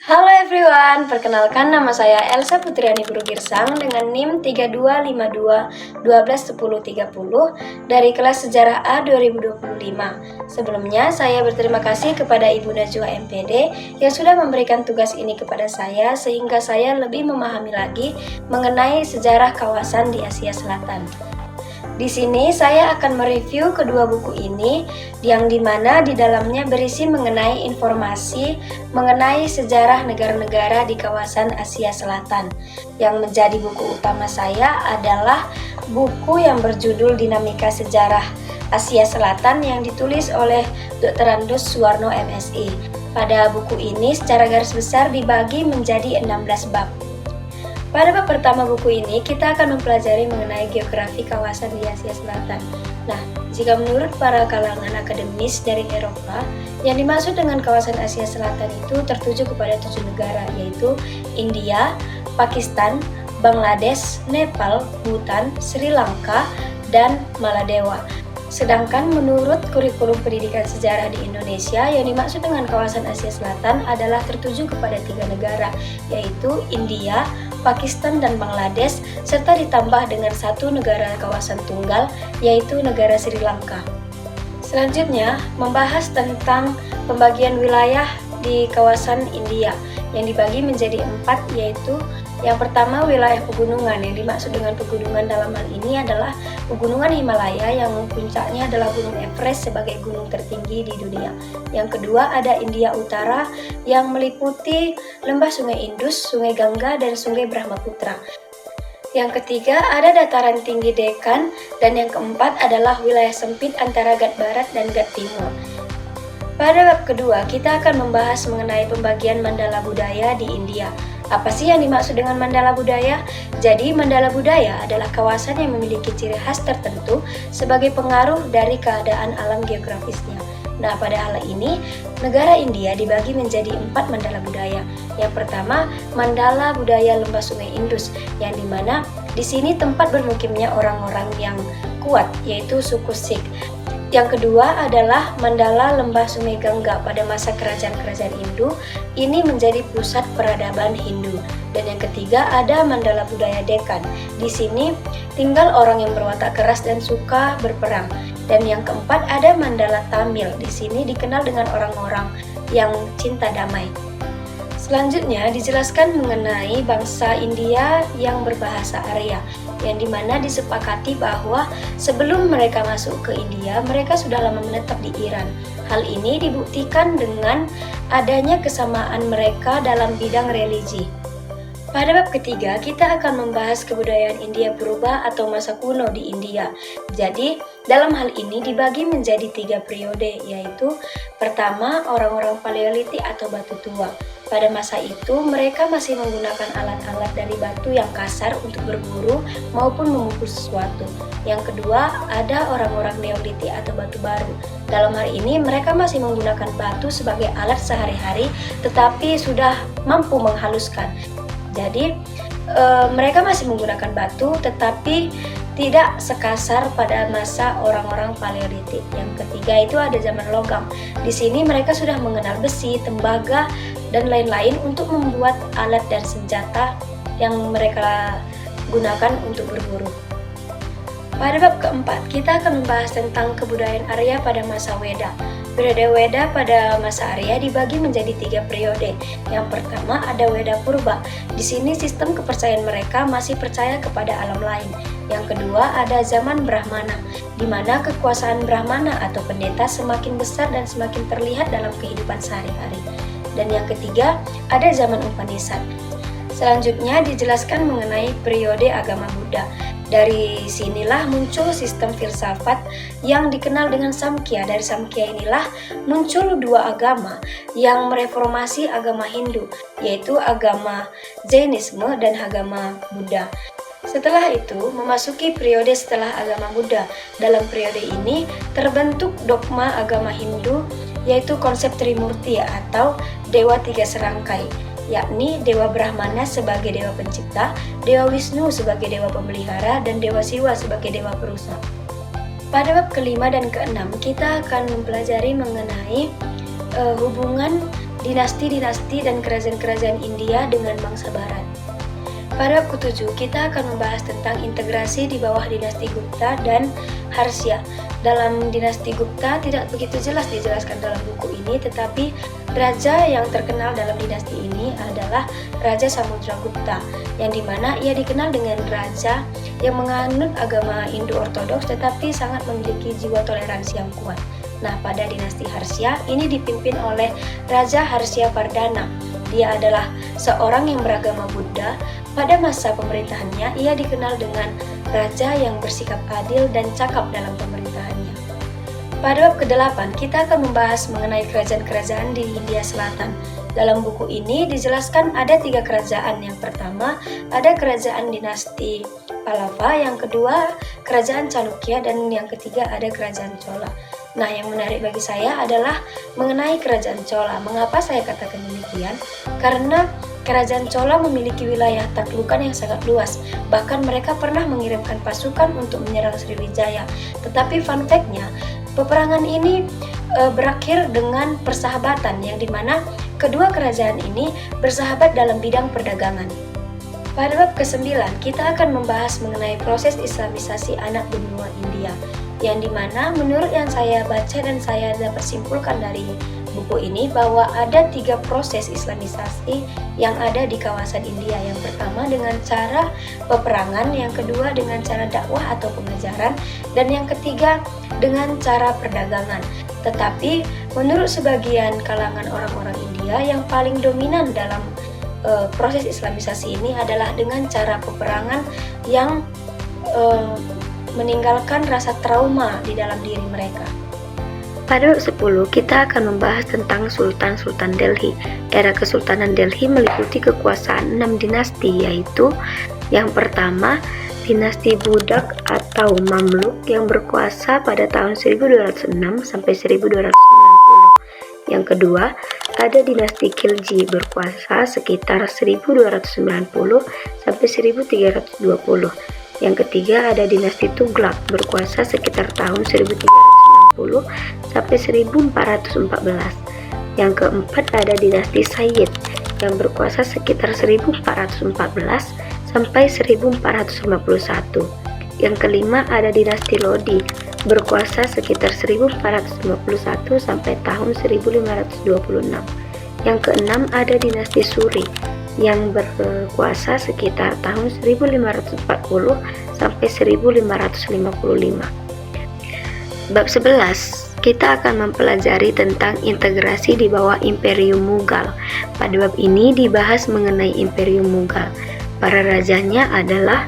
Halo everyone, perkenalkan nama saya Elsa Putriani Guru Girsang dengan NIM 3252-121030 dari kelas Sejarah A 2025. Sebelumnya, saya berterima kasih kepada Ibu Najwa MPD yang sudah memberikan tugas ini kepada saya sehingga saya lebih memahami lagi mengenai sejarah kawasan di Asia Selatan. Di sini saya akan mereview kedua buku ini yang dimana di dalamnya berisi mengenai informasi mengenai sejarah negara-negara di kawasan Asia Selatan. Yang menjadi buku utama saya adalah buku yang berjudul Dinamika Sejarah Asia Selatan yang ditulis oleh Dr. Andus Suwarno MSI. Pada buku ini secara garis besar dibagi menjadi 16 bab. Pada bab pertama buku ini, kita akan mempelajari mengenai geografi kawasan di Asia Selatan. Nah, jika menurut para kalangan akademis dari Eropa, yang dimaksud dengan kawasan Asia Selatan itu tertuju kepada 7 negara, yaitu India, Pakistan, Bangladesh, Nepal, Bhutan, Sri Lanka, dan Maladewa. Sedangkan menurut kurikulum pendidikan sejarah di Indonesia, yang dimaksud dengan kawasan Asia Selatan adalah tertuju kepada 3 negara, yaitu India, Pakistan, dan Bangladesh, serta ditambah dengan 1 negara kawasan tunggal, yaitu negara Sri Lanka. Selanjutnya, membahas tentang pembagian wilayah di kawasan India, yang dibagi menjadi 4, yaitu yang pertama wilayah pegunungan. Yang dimaksud dengan pegunungan dalam hal ini adalah pegunungan Himalaya yang puncaknya adalah Gunung Everest sebagai gunung tertinggi di dunia. Yang kedua ada India Utara yang meliputi lembah Sungai Indus, Sungai Gangga, dan Sungai Brahmaputra. Yang ketiga ada dataran tinggi Deccan, dan yang keempat adalah wilayah sempit antara Ghat Barat dan Ghat Timur. Pada bab kedua, kita akan membahas mengenai pembagian mandala budaya di India. Apa sih yang dimaksud dengan mandala budaya? Jadi, mandala budaya adalah kawasan yang memiliki ciri khas tertentu sebagai pengaruh dari keadaan alam geografisnya. Nah, pada hal ini, negara India dibagi menjadi 4 mandala budaya. Yang pertama, mandala budaya lembah Sungai Indus, yang dimana di sini tempat bermukimnya orang-orang yang kuat, yaitu suku Sikh. Yang kedua adalah mandala lembah Sungai Gangga pada masa kerajaan-kerajaan Hindu. Ini menjadi pusat peradaban Hindu. Dan yang ketiga ada mandala budaya Deccan. Di sini tinggal orang yang berwatak keras dan suka berperang. Dan yang keempat ada mandala Tamil. Di sini dikenal dengan orang-orang yang cinta damai. Selanjutnya dijelaskan mengenai bangsa India yang berbahasa Arya, yang dimana disepakati bahwa sebelum mereka masuk ke India, mereka sudah lama menetap di Iran. Hal ini dibuktikan dengan adanya kesamaan mereka dalam bidang religi. Pada bab ketiga, kita akan membahas kebudayaan India purba atau masa kuno di India. Jadi, dalam hal ini dibagi menjadi 3 periode, yaitu pertama, orang-orang Paleolitik atau batu tua. Pada masa itu, mereka masih menggunakan alat-alat dari batu yang kasar untuk berburu maupun memukul sesuatu. Yang kedua, ada orang-orang Neolitik atau batu baru. Dalam hal ini, mereka masih menggunakan batu sebagai alat sehari-hari, tetapi sudah mampu menghaluskan. Jadi, mereka masih menggunakan batu, tetapi tidak sekasar pada masa orang-orang Paleolitik. Yang ketiga itu ada zaman logam. Di sini mereka sudah mengenal besi, tembaga, dan lain-lain untuk membuat alat dan senjata yang mereka gunakan untuk berburu. Pada bab keempat, kita akan membahas tentang kebudayaan Arya pada masa Weda. Periode Weda pada masa Arya dibagi menjadi 3 periode. Yang pertama ada Weda Purba. Di sini sistem kepercayaan mereka masih percaya kepada alam lain. Yang kedua ada zaman Brahmana, di mana kekuasaan Brahmana atau pendeta semakin besar dan semakin terlihat dalam kehidupan sehari-hari. Dan yang ketiga ada zaman Upanishad. Selanjutnya dijelaskan mengenai periode agama Buddha. Dari sinilah muncul sistem filsafat yang dikenal dengan Samkhya. Dari Samkhya inilah muncul 2 agama yang mereformasi agama Hindu, yaitu agama Jainisme dan agama Buddha. Setelah itu, memasuki periode setelah agama Buddha. Dalam periode ini terbentuk dogma agama Hindu, yaitu konsep Trimurti atau Dewa 3 serangkai. Yakni Dewa Brahmana sebagai Dewa Pencipta, Dewa Wisnu sebagai Dewa Pemelihara, dan Dewa Siwa sebagai Dewa Perusak. Pada bab kelima dan keenam, kita akan mempelajari mengenai hubungan dinasti-dinasti dan kerajaan-kerajaan India dengan bangsa Barat. Pada bab ke-7, kita akan membahas tentang integrasi di bawah dinasti Gupta dan Harsya. Dalam dinasti Gupta tidak begitu jelas dijelaskan dalam buku ini, tetapi raja yang terkenal dalam dinasti ini adalah Raja Samudragupta, yang dimana ia dikenal dengan raja yang menganut agama Hindu Ortodoks tetapi sangat memiliki jiwa toleransi yang kuat. Nah, pada dinasti Harsya ini dipimpin oleh Raja Harsya Vardhana. Dia adalah seorang yang beragama Buddha. Pada masa pemerintahannya, ia dikenal dengan raja yang bersikap adil dan cakap dalam pemerintahannya. Pada bab ke-8, kita akan membahas mengenai kerajaan-kerajaan di India Selatan. Dalam buku ini dijelaskan ada 3 kerajaan. Yang pertama, ada kerajaan dinasti Pallava, yang kedua, kerajaan Chanukya, dan yang ketiga ada kerajaan Chola. Nah, yang menarik bagi saya adalah mengenai kerajaan Chola. Mengapa saya katakan demikian? Karena kerajaan Chola memiliki wilayah taklukan yang sangat luas. Bahkan mereka pernah mengirimkan pasukan untuk menyerang Sriwijaya. Tetapi fun fact-nya, peperangan ini berakhir dengan persahabatan, yang dimana kedua kerajaan ini bersahabat dalam bidang perdagangan. Pada bab ke-9, kita akan membahas mengenai proses islamisasi anak benua India, yang dimana menurut yang saya baca dan saya dapat simpulkan dari buku ini bahwa ada 3 proses islamisasi yang ada di kawasan India. Yang pertama dengan cara peperangan, yang kedua dengan cara dakwah atau pengajaran, dan yang ketiga dengan cara perdagangan. Tetapi menurut sebagian kalangan orang-orang India, yang paling dominan dalam proses islamisasi ini adalah dengan cara peperangan yang meninggalkan rasa trauma di dalam diri mereka. Pada bab 10, kita akan membahas tentang Sultan-Sultan Delhi. Era Kesultanan Delhi meliputi kekuasaan 6 dinasti, yaitu yang pertama, dinasti Budak atau Mamluk yang berkuasa pada tahun 1206 sampai 1290. Yang kedua, ada dinasti Khilji berkuasa sekitar 1290 sampai 1320. Yang ketiga, ada dinasti Tughlaq berkuasa sekitar tahun 1360 sampai 1414. Yang keempat, ada dinasti Sayyid yang berkuasa sekitar 1414 sampai 1451. Yang kelima, ada dinasti Lodi berkuasa sekitar 1451 sampai tahun 1526. Yang keenam, ada dinasti Suri yang berkuasa sekitar tahun 1540 sampai 1555. Bab 11, kita akan mempelajari tentang integrasi di bawah Imperium Mughal. Pada bab ini dibahas mengenai Imperium Mughal. Para rajanya adalah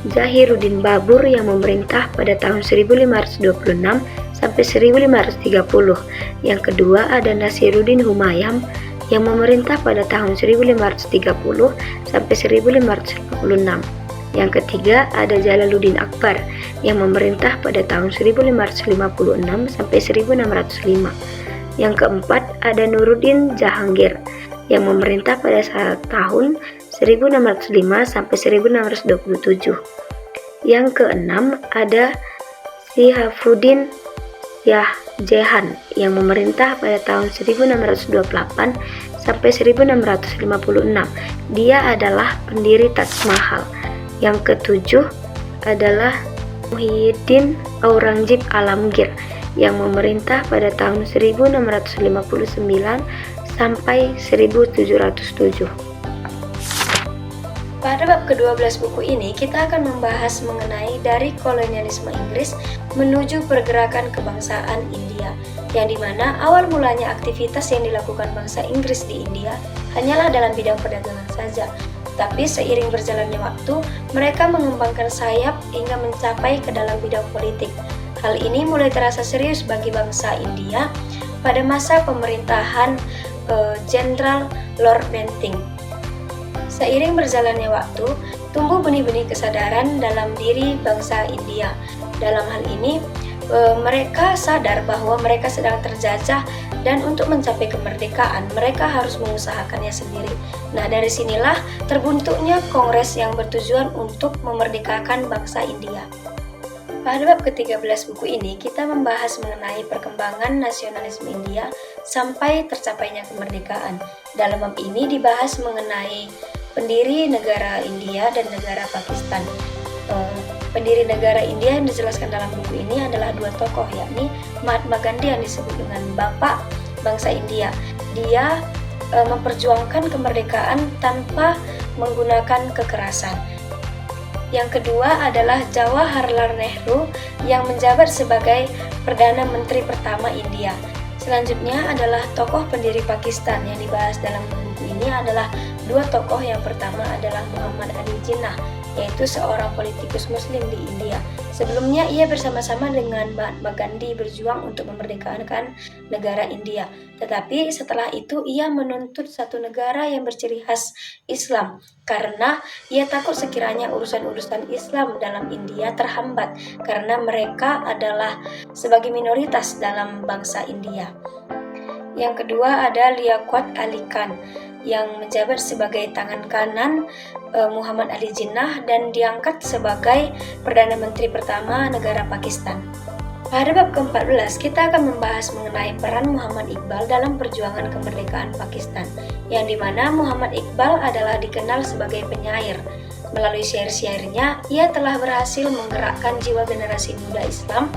Zahiruddin Babur yang memerintah pada tahun 1526 sampai 1530. Yang kedua ada Nasiruddin Humayam yang memerintah pada tahun 1530 sampai 1556. Yang ketiga ada Jalaluddin Akbar yang memerintah pada tahun 1556 sampai 1605. Yang keempat ada Nuruddin Jahangir yang memerintah pada tahun 1605 sampai 1627. Yang keenam ada Syihabuddin Shahjahan yang memerintah pada tahun 1628 sampai 1656. Dia adalah pendiri Taj Mahal. Yang ketujuh adalah Muhyiddin Aurangzeb Alamgir yang memerintah pada tahun 1659 sampai 1707. Pada bab ke-12 buku ini, kita akan membahas mengenai dari kolonialisme Inggris menuju pergerakan kebangsaan India, yang dimana awal mulanya aktivitas yang dilakukan bangsa Inggris di India hanyalah dalam bidang perdagangan saja. Tapi seiring berjalannya waktu, mereka mengembangkan sayap hingga mencapai ke dalam bidang politik. Hal ini mulai terasa serius bagi bangsa India pada masa pemerintahan Jenderal Lord Bentinck. Seiring berjalannya waktu, tumbuh benih-benih kesadaran dalam diri bangsa India. Dalam hal ini, mereka sadar bahwa mereka sedang terjajah dan untuk mencapai kemerdekaan, mereka harus mengusahakannya sendiri. Nah, dari sinilah terbentuknya kongres yang bertujuan untuk memerdekakan bangsa India. Pada bab ke-13 buku ini, kita membahas mengenai perkembangan nasionalisme India sampai tercapainya kemerdekaan. Dalam bab ini dibahas mengenai pendiri negara India dan negara Pakistan. Pendiri negara India yang dijelaskan dalam buku ini adalah dua tokoh, yakni Mahatma Gandhi yang disebut dengan Bapak Bangsa India. Dia memperjuangkan kemerdekaan tanpa menggunakan kekerasan. Yang kedua adalah Jawaharlal Nehru yang menjabat sebagai Perdana Menteri pertama India. Selanjutnya adalah tokoh pendiri Pakistan yang dibahas dalam buku ini adalah dua tokoh. Yang pertama adalah Muhammad Ali Jinnah, yaitu seorang politikus muslim di India. Sebelumnya ia bersama-sama dengan Mahatma Gandhi berjuang untuk memerdekakan negara India. Tetapi setelah itu ia menuntut satu negara yang berciri khas Islam karena ia takut sekiranya urusan-urusan Islam dalam India terhambat karena mereka adalah sebagai minoritas dalam bangsa India. Yang kedua ada Liaquat Ali Khan yang menjabat sebagai tangan kanan Muhammad Ali Jinnah dan diangkat sebagai Perdana Menteri pertama negara Pakistan. Pada bab ke-14 kita akan membahas mengenai peran Muhammad Iqbal dalam perjuangan kemerdekaan Pakistan, yang dimana Muhammad Iqbal adalah dikenal sebagai penyair. Melalui syair-syairnya, ia telah berhasil menggerakkan jiwa generasi muda Islam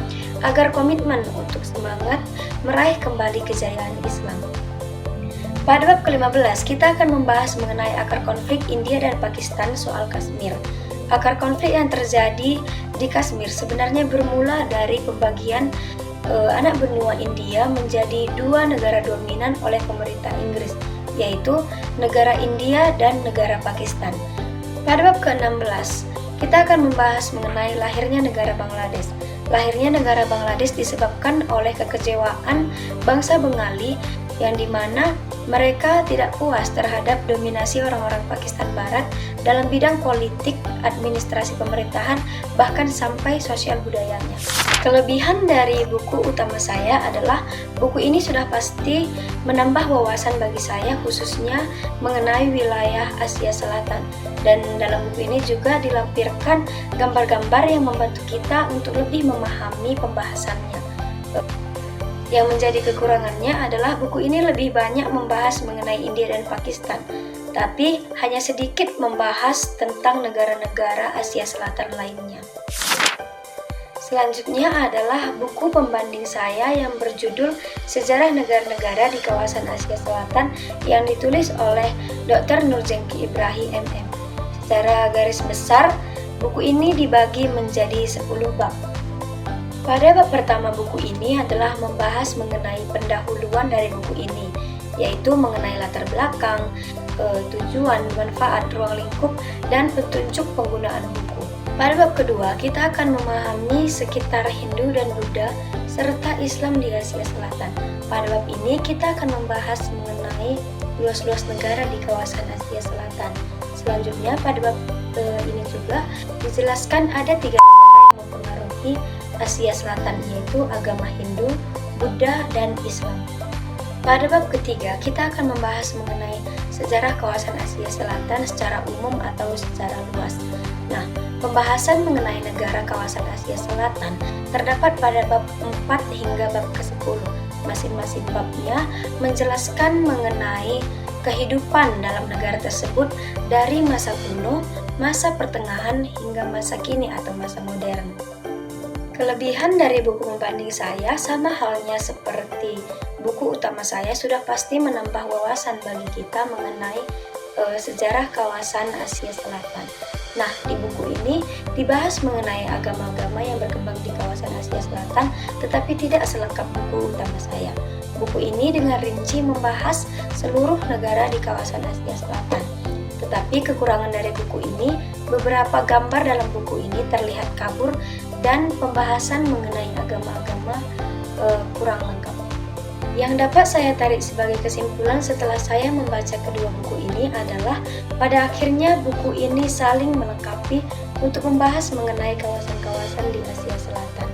agar komitmen untuk semangat meraih kembali kejayaan Islam. Pada bab ke-15, kita akan membahas mengenai akar konflik India dan Pakistan soal Kashmir. Akar konflik yang terjadi di Kashmir sebenarnya bermula dari pembagian anak benua India menjadi dua negara dominan oleh pemerintah Inggris, yaitu negara India dan negara Pakistan. Pada bab ke-16, kita akan membahas mengenai lahirnya negara Bangladesh. Lahirnya negara Bangladesh disebabkan oleh kekecewaan bangsa Bengali yang dimana mereka tidak puas terhadap dominasi orang-orang Pakistan Barat dalam bidang politik, administrasi pemerintahan, bahkan sampai sosial budayanya. Kelebihan dari buku utama saya adalah buku ini sudah pasti menambah wawasan bagi saya khususnya mengenai wilayah Asia Selatan, dan dalam buku ini juga dilampirkan gambar-gambar yang membantu kita untuk lebih memahami pembahasannya. Yang menjadi kekurangannya adalah buku ini lebih banyak membahas mengenai India dan Pakistan, tapi hanya sedikit membahas tentang negara-negara Asia Selatan lainnya. Selanjutnya adalah buku pembanding saya yang berjudul Sejarah Negara-Negara di Kawasan Asia Selatan yang ditulis oleh Dr. Nurjengki Ibrahim MM. Secara garis besar, buku ini dibagi menjadi 10 bab. Pada bab pertama buku ini adalah membahas mengenai pendahuluan dari buku ini, yaitu mengenai latar belakang, tujuan, manfaat, ruang lingkup, dan petunjuk penggunaan buku. Pada bab kedua, kita akan memahami sekitar Hindu dan Buddha serta Islam di Asia Selatan. Pada bab ini kita akan membahas mengenai luas-luas negara di kawasan Asia Selatan. Selanjutnya pada bab ini juga dijelaskan ada 3 negara yang mempengaruhi Asia Selatan, yaitu agama Hindu, Buddha, dan Islam. Pada bab ketiga, kita akan membahas mengenai sejarah kawasan Asia Selatan secara umum atau secara luas. Nah, pembahasan mengenai negara kawasan Asia Selatan terdapat pada bab 4 hingga bab ke-10. Masing-masing babnya menjelaskan mengenai kehidupan dalam negara tersebut dari masa kuno, masa pertengahan, hingga masa kini atau masa modern. Kelebihan dari buku pembanding saya sama halnya seperti buku utama saya sudah pasti menambah wawasan bagi kita mengenai sejarah kawasan Asia Selatan. Nah, di buku ini dibahas mengenai agama-agama yang berkembang di kawasan Asia Selatan, tetapi tidak selengkap buku utama saya. Buku ini dengan rinci membahas seluruh negara di kawasan Asia Selatan. Tetapi kekurangan dari buku ini, beberapa gambar dalam buku ini terlihat kabur dan pembahasan mengenai agama-agama kurang lengkap. Yang dapat saya tarik sebagai kesimpulan setelah saya membaca kedua buku ini adalah pada akhirnya buku ini saling melengkapi untuk membahas mengenai kawasan-kawasan di Asia Selatan.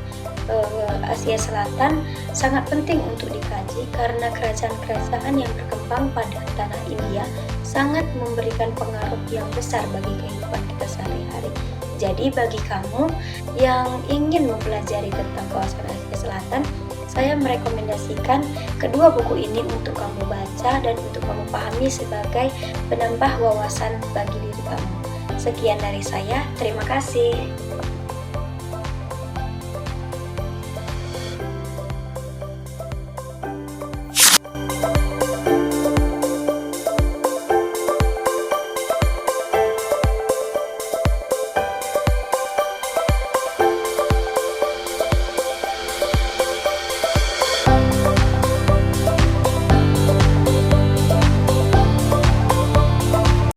Asia Selatan sangat penting untuk dikaji karena kerajaan-kerajaan yang berkembang pada tanah India sangat memberikan pengaruh yang besar bagi kehidupan kita sehari-hari. Jadi bagi kamu yang ingin mempelajari tentang kawasan Asia Selatan, saya merekomendasikan kedua buku ini untuk kamu baca dan untuk kamu pahami sebagai penambah wawasan bagi diri kamu. Sekian dari saya, terima kasih.